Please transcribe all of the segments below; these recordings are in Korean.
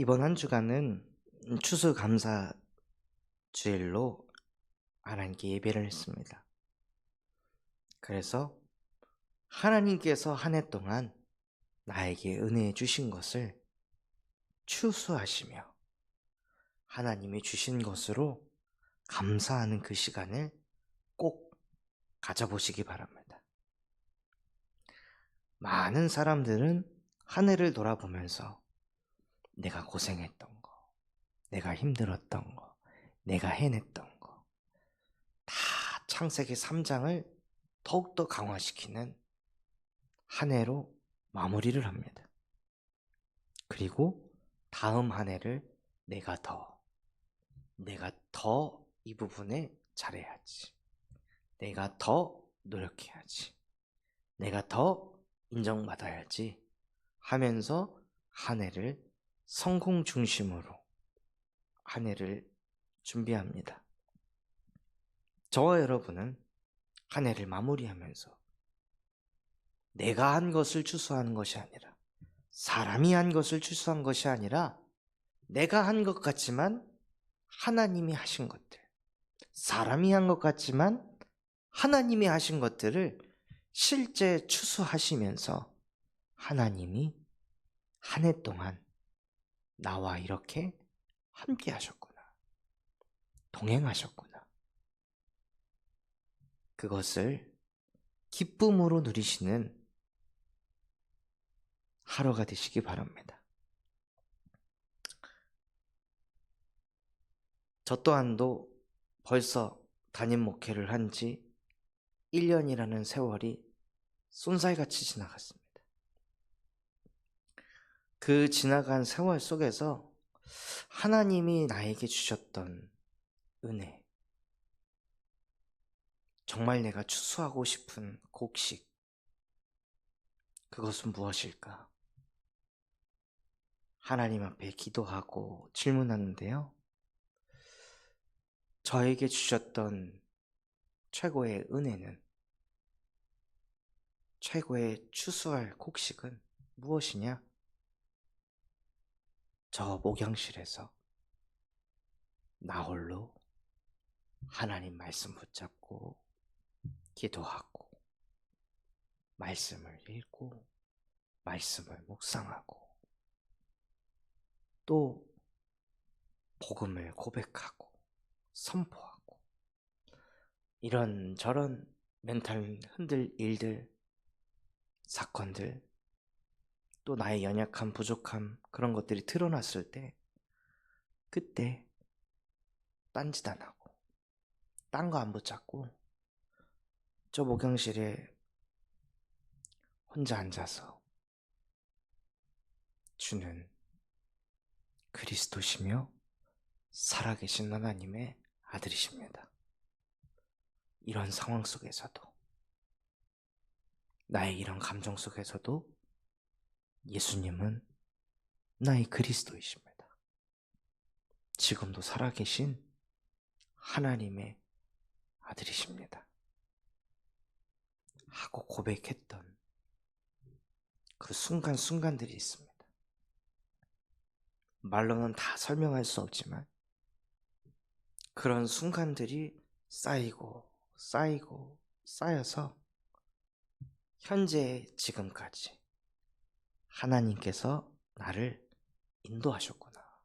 이번 한 주간은 추수감사 주일로 하나님께 예배를 했습니다. 그래서 하나님께서 한 해 동안 나에게 은혜해 주신 것을 추수하시며 하나님이 주신 것으로 감사하는 그 시간을 꼭 가져보시기 바랍니다. 많은 사람들은 한 해를 돌아보면서 내가 고생했던 거, 내가 힘들었던 거, 내가 해냈던 거, 다 창세기 3장을 더욱더 강화시키는 한 해로 마무리를 합니다. 그리고 다음 한 해를 내가 더 이 부분에 잘해야지. 내가 더 노력해야지. 내가 더 인정받아야지 하면서 한 해를 성공 중심으로 한 해를 준비합니다. 저와 여러분은 한 해를 마무리하면서 내가 한 것을 추수하는 것이 아니라, 사람이 한 것을 추수한 것이 아니라, 내가 한 것 같지만 하나님이 하신 것들, 사람이 한 것 같지만 하나님이 하신 것들을 실제 추수하시면서 하나님이 한 해 동안 나와 이렇게 함께 하셨구나, 동행하셨구나, 그것을 기쁨으로 누리시는 하루가 되시기 바랍니다. 저 또한도 벌써 담임 목회를 한 지 1년이라는 세월이 쏜살같이 지나갔습니다. 그 지나간 세월 속에서 하나님이 나에게 주셨던 은혜, 정말 내가 추수하고 싶은 곡식, 그것은 무엇일까? 하나님 앞에 기도하고 질문하는데요. 저에게 주셨던 최고의 은혜는, 최고의 추수할 곡식은 무엇이냐? 저 목양실에서 나 홀로 하나님 말씀 붙잡고 기도하고 말씀을 읽고 말씀을 묵상하고 또 복음을 고백하고 선포하고 이런저런 멘탈 흔들 일들, 사건들, 또 나의 연약함, 부족함, 그런 것들이 드러났을 때 그때 딴짓 안 하고 딴 거 안 붙잡고 저 목욕실에 혼자 앉아서 주는 그리스도시며 살아계신 하나님의 아들이십니다. 이런 상황 속에서도, 나의 이런 감정 속에서도 예수님은 나의 그리스도이십니다. 지금도 살아계신 하나님의 아들이십니다. 하고 고백했던 그 순간순간들이 있습니다. 말로는 다 설명할 수 없지만 그런 순간들이 쌓이고 쌓이고 쌓여서 현재 지금까지 하나님께서 나를 인도하셨구나.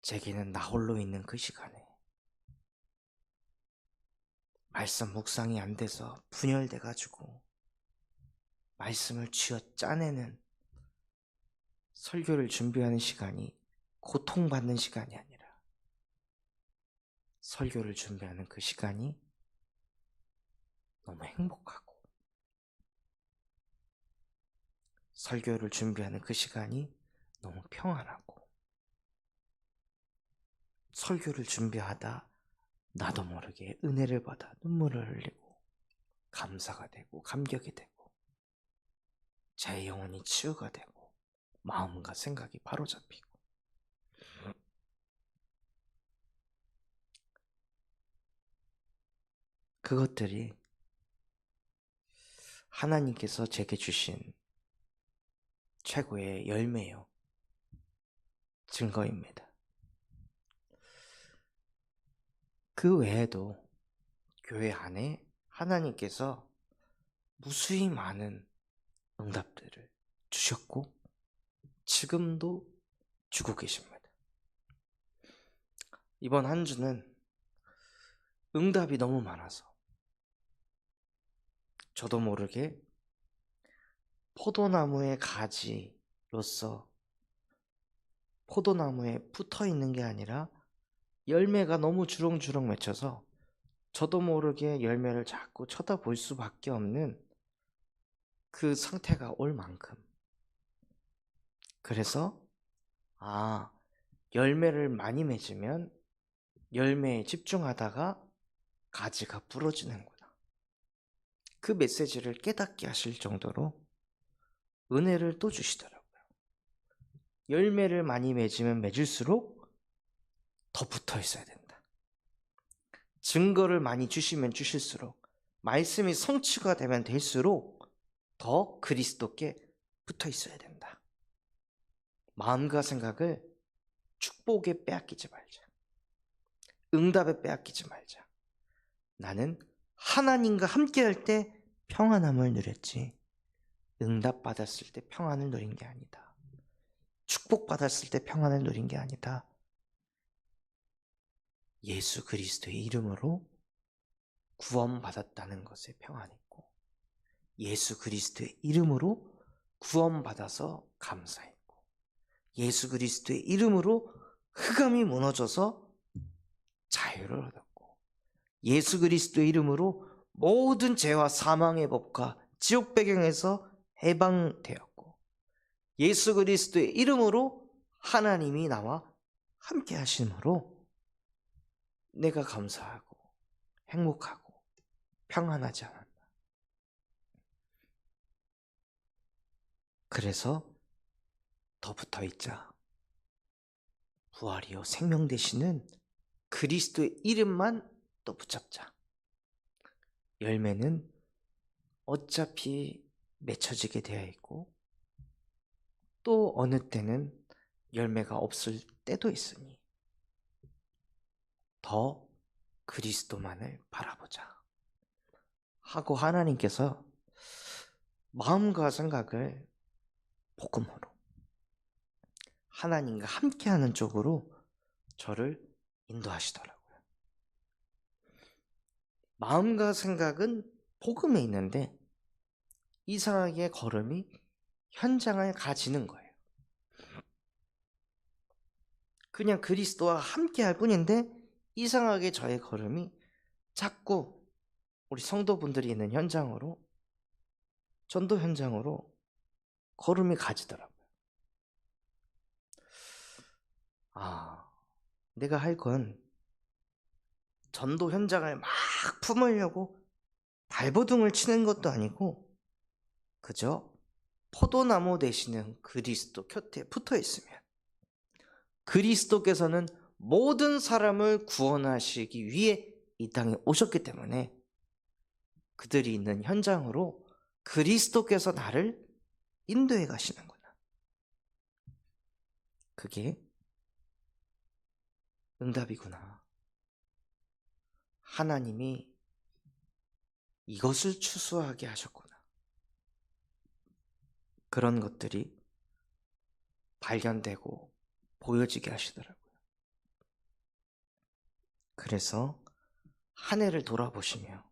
제게는 나 홀로 있는 그 시간에 말씀 묵상이 안 돼서 분열돼가지고 말씀을 쥐어 짜내는 설교를 준비하는 시간이 고통받는 시간이 아니라 설교를 준비하는 그 시간이 너무 행복하고, 설교를 준비하는 그 시간이 너무 평안하고, 설교를 준비하다 나도 모르게 은혜를 받아 눈물을 흘리고 감사가 되고 감격이 되고 제 영혼이 치유가 되고 마음과 생각이 바로잡히고, 그것들이 하나님께서 제게 주신 최고의 열매요. 증거입니다. 그 외에도 교회 안에 하나님께서 무수히 많은 응답들을 주셨고 지금도 주고 계십니다. 이번 한 주는 응답이 너무 많아서 저도 모르게 포도나무의 가지로서 포도나무에 붙어 있는 게 아니라 열매가 너무 주렁주렁 맺혀서 저도 모르게 열매를 자꾸 쳐다볼 수밖에 없는 그 상태가 올 만큼, 그래서 열매를 많이 맺으면 열매에 집중하다가 가지가 부러지는구나, 그 메시지를 깨닫게 하실 정도로 은혜를 또 주시더라고요. 열매를 많이 맺으면 맺을수록 더 붙어 있어야 된다. 증거를 많이 주시면 주실수록, 말씀이 성취가 되면 될수록 더 그리스도께 붙어 있어야 된다. 마음과 생각을 축복에 빼앗기지 말자. 응답에 빼앗기지 말자. 나는 하나님과 함께할 때 평안함을 누렸지, 응답받았을 때 평안을 누린 게 아니다. 축복받았을 때 평안을 누린 게 아니다. 예수 그리스도의 이름으로 구원받았다는 것에 평안했고, 예수 그리스도의 이름으로 구원받아서 감사했고, 예수 그리스도의 이름으로 흑암이 무너져서 자유를 얻었고, 예수 그리스도의 이름으로 모든 죄와 사망의 법과 지옥 배경에서 해방되었고, 예수 그리스도의 이름으로 하나님이 나와 함께 하심으로 내가 감사하고 행복하고 평안하지 않았나. 그래서 더 붙어 있자. 부활이요 생명 되시는 그리스도의 이름만 또 붙잡자. 열매는 어차피 맺혀지게 되어 있고 또 어느 때는 열매가 없을 때도 있으니 더 그리스도만을 바라보자 하고 하나님께서 마음과 생각을 복음으로 하나님과 함께하는 쪽으로 저를 인도하시더라고요. 마음과 생각은 복음에 있는데 이상하게 걸음이 현장을 가지는 거예요. 그냥 그리스도와 함께할 뿐인데 이상하게 저의 걸음이 자꾸 우리 성도분들이 있는 현장으로, 전도 현장으로 걸음이 가지더라고요. 내가 할 건 전도 현장을 막 품으려고 발버둥을 치는 것도 아니고 그저 포도나무 되시는 그리스도 곁에 붙어 있으면, 그리스도께서는 모든 사람을 구원하시기 위해 이 땅에 오셨기 때문에 그들이 있는 현장으로 그리스도께서 나를 인도해 가시는구나. 그게 응답이구나. 하나님이 이것을 추수하게 하셨구나. 그런 것들이 발견되고 보여지게 하시더라고요. 그래서 한 해를 돌아보시며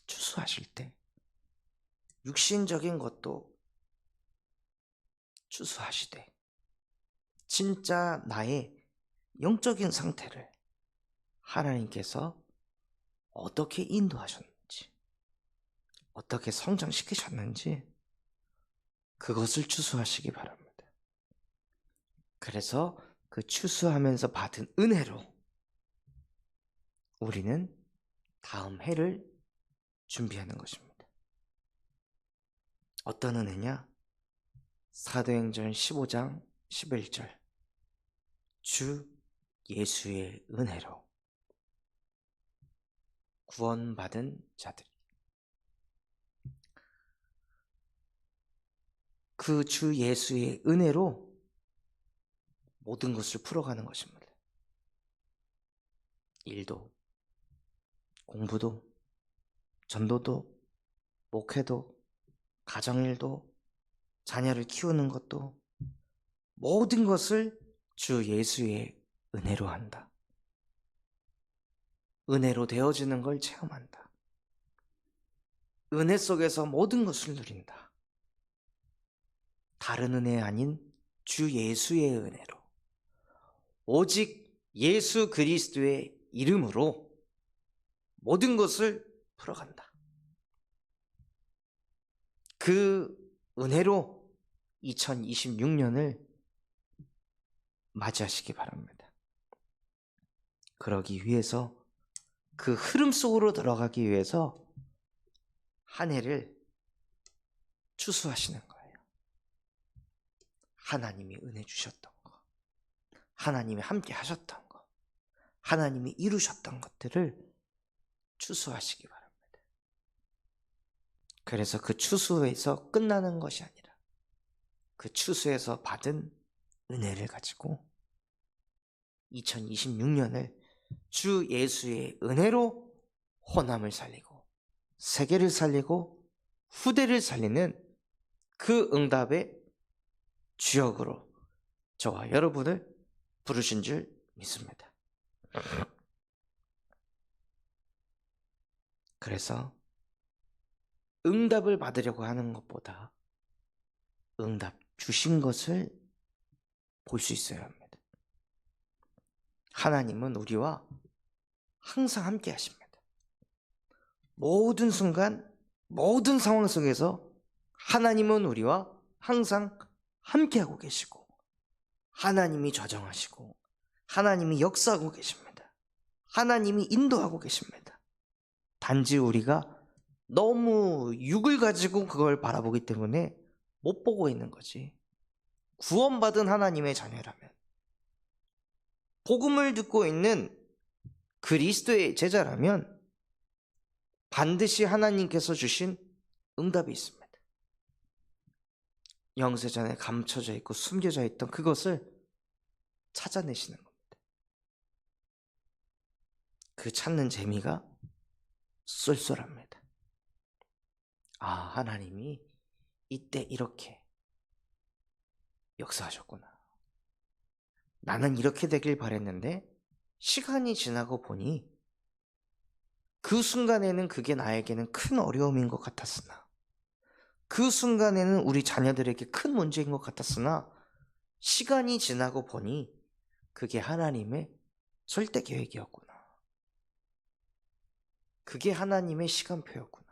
추수하실 때 육신적인 것도 추수하시되 진짜 나의 영적인 상태를 하나님께서 어떻게 인도하셨는지, 어떻게 성장시키셨는지 그것을 추수하시기 바랍니다. 그래서 그 추수하면서 받은 은혜로 우리는 다음 해를 준비하는 것입니다. 어떤 은혜냐? 사도행전 15장 11절 주 예수의 은혜로 구원받은 자들. 그 주 예수의 은혜로 모든 것을 풀어가는 것입니다. 일도, 공부도, 전도도, 목회도, 가정일도, 자녀를 키우는 것도 모든 것을 주 예수의 은혜로 한다. 은혜로 되어지는 걸 체험한다. 은혜 속에서 모든 것을 누린다. 다른 은혜 아닌 주 예수의 은혜로, 오직 예수 그리스도의 이름으로 모든 것을 풀어간다. 그 은혜로 2026년을 맞이하시기 바랍니다. 그러기 위해서, 그 흐름 속으로 들어가기 위해서 한 해를 추수하시는 거예요. 하나님이 은혜 주셨던 거, 하나님이 함께 하셨던 거, 하나님이 이루셨던 것들을 추수하시기 바랍니다. 그래서 그 추수에서 끝나는 것이 아니라 그 추수에서 받은 은혜를 가지고 2026년을 주 예수의 은혜로 호남을 살리고 세계를 살리고 후대를 살리는 그 응답의 주역으로 저와 여러분을 부르신 줄 믿습니다. 그래서 응답을 받으려고 하는 것보다 응답 주신 것을 볼 수 있어야 합니다. 하나님은 우리와 항상 함께 하십니다. 모든 순간, 모든 상황 속에서 하나님은 우리와 항상 함께하고 계시고, 하나님이 조정하시고, 하나님이 역사하고 계십니다. 하나님이 인도하고 계십니다. 단지 우리가 너무 육을 가지고 그걸 바라보기 때문에 못 보고 있는 거지. 구원받은 하나님의 자녀라면, 복음을 듣고 있는 그리스도의 제자라면 반드시 하나님께서 주신 응답이 있습니다. 영세전에 감춰져 있고 숨겨져 있던 그것을 찾아내시는 겁니다. 그 찾는 재미가 쏠쏠합니다. 아, 하나님이 이때 이렇게 역사하셨구나. 나는 이렇게 되길 바랬는데 시간이 지나고 보니 그 순간에는 그게 나에게는 큰 어려움인 것 같았으나, 그 순간에는 우리 자녀들에게 큰 문제인 것 같았으나, 시간이 지나고 보니 그게 하나님의 절대 계획이었구나. 그게 하나님의 시간표였구나.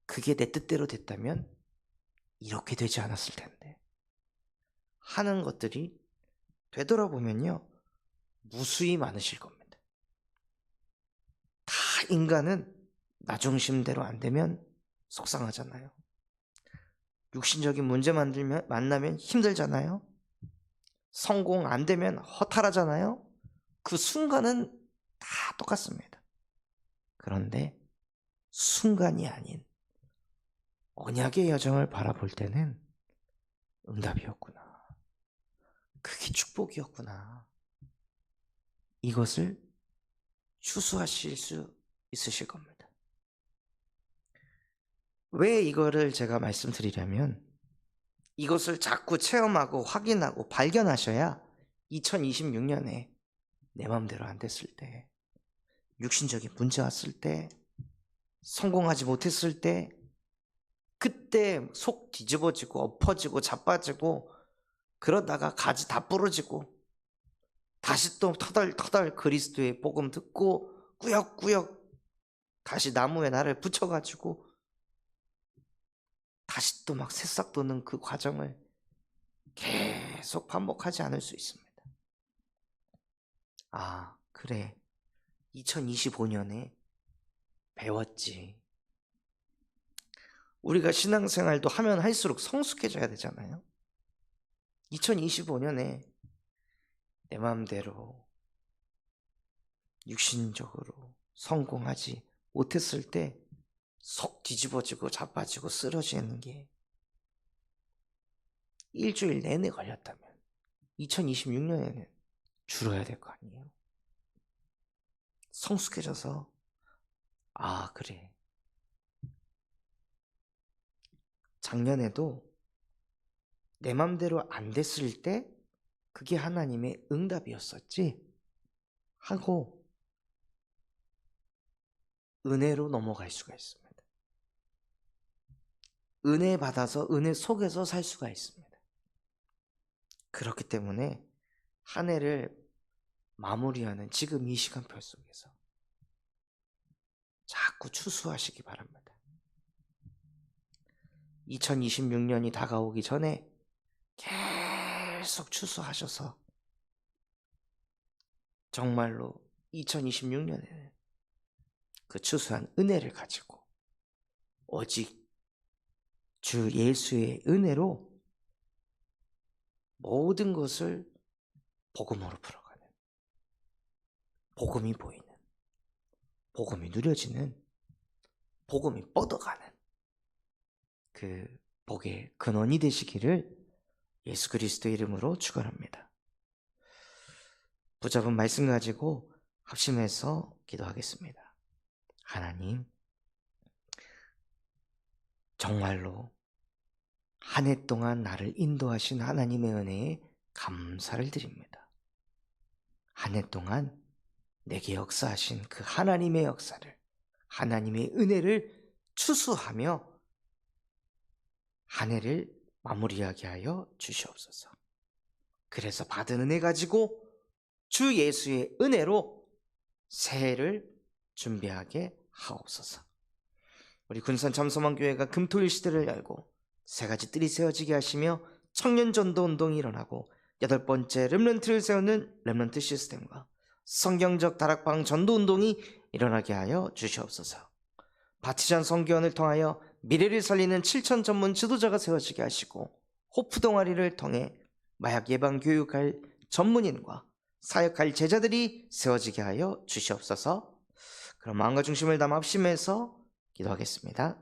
그게 내 뜻대로 됐다면 이렇게 되지 않았을 텐데 하는 것들이 되돌아보면요, 무수히 많으실 겁니다. 다 인간은 나 중심대로 안 되면 속상하잖아요. 육신적인 문제 만나면 힘들잖아요. 성공 안 되면 허탈하잖아요. 그 순간은 다 똑같습니다. 그런데 순간이 아닌 언약의 여정을 바라볼 때는 응답이었구나. 그게 축복이었구나. 이것을 추수하실 수 있으실 겁니다. 왜 이거를 제가 말씀드리려면, 이것을 자꾸 체험하고 확인하고 발견하셔야 2026년에 내 마음대로 안 됐을 때, 육신적인 문제 왔을 때, 성공하지 못했을 때, 그때 속 뒤집어지고 엎어지고 자빠지고 그러다가 가지 다 부러지고 다시 또 터덜터덜 그리스도의 복음 듣고 꾸역꾸역 다시 나무에 나를 붙여가지고 다시 또 막 새싹 돋는 그 과정을 계속 반복하지 않을 수 있습니다. 아, 그래. 2025년에 배웠지. 우리가 신앙생활도 하면 할수록 성숙해져야 되잖아요. 2025년에 내 마음대로 육신적으로 성공하지 못했을 때 속 뒤집어지고 자빠지고 쓰러지는 게 일주일 내내 걸렸다면 2026년에는 줄어야 될 거 아니에요. 성숙해져서 아 그래, 작년에도 내 맘대로 안 됐을 때 그게 하나님의 응답이었었지 하고 은혜로 넘어갈 수가 있습니다. 은혜 받아서 은혜 속에서 살 수가 있습니다. 그렇기 때문에 한 해를 마무리하는 지금 이 시간표 속에서 자꾸 추수하시기 바랍니다. 2026년이 다가오기 전에 계속 추수하셔서 정말로 2026년에는 그 추수한 은혜를 가지고 오직 주 예수의 은혜로 모든 것을 복음으로 풀어가는, 복음이 보이는, 복음이 누려지는, 복음이 뻗어가는 그 복의 근원이 되시기를 예수 그리스도 이름으로 축원합니다. 붙잡은 말씀 가지고 합심해서 기도하겠습니다. 하나님, 정말로 한 해 동안 나를 인도하신 하나님의 은혜에 감사를 드립니다. 한 해 동안 내게 역사하신 그 하나님의 역사를, 하나님의 은혜를 추수하며 한 해를 마무리하게 하여 주시옵소서. 그래서 받은 은혜 가지고 주 예수의 은혜로 새해를 준비하게 하옵소서. 우리 군산 잠소망교회가 금토일 시대를 열고 세 가지 뜰이 세워지게 하시며 청년 전도 운동이 일어나고 8번째 렘넌트를 세우는 렘넌트 시스템과 성경적 다락방 전도 운동이 일어나게 하여 주시옵소서. 바티잔 성교원을 통하여 미래를 살리는 7천 전문 지도자가 세워지게 하시고 호프 동아리를 통해 마약 예방 교육할 전문인과 사역할 제자들이 세워지게 하여 주시옵소서. 그럼 마음과 중심을 담아 합심해서 기도하겠습니다.